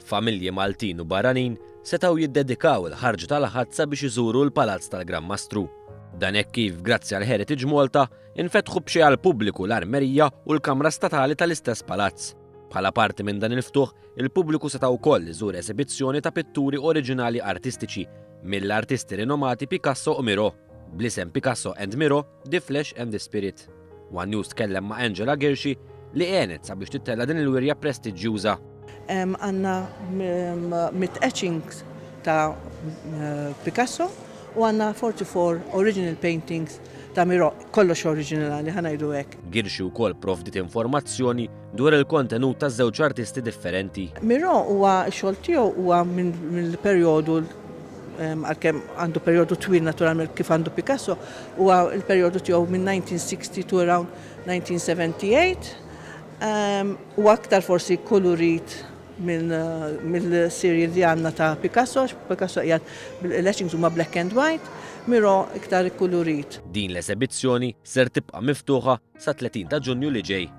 Familji Maltin u barranin setgħu jiddedikaw il-ħarġ tal-ħazza biex iżuru l-Palazz tal-Gran Mastru. Dan hekk kif grazzi għal Heritage Malta infetħu b'xi għal pubbliku l-armerija u l-Kamra Statali tal-istess palazz. Bħala parti minn dan il-ftuħ, il-pubbliku setgħu wkoll iżur esibizzjoni ta' pitturi oriġinali artistiċi mill-artisti rinomati Picasso u Miro, bl-isem Picasso and Miro, The Flesh and the Spirit. One News tkellem ma' Angela Gershi li għenet sabiex tittella din il-wirja prestiġjuża. Għandna mit-etchings ta' Picasso u għandna 44 original paintings ta' Miro, kollox oriġinali, ħanajdu hekk. Gershi wkoll provdit informazzjoni dwar il-kontenut ta' żewġ artisti differenti. Miro huwa x-xogħol tiegħu huwa mill-perjodu għalkemm għandu perjodu twil naturalment kif għandu Picasso, huwa l-perjodu tiegħu minn 1960 to around 1978. U aktar forsi kolorit mill-serji li għandna ta' Picasso qiegħed bil-etchings huma black and white, Miro iktar kolorit. Din l-esibizzjoni ser tibqa' miftuħa sa 30 ta' Ġunju li ġej.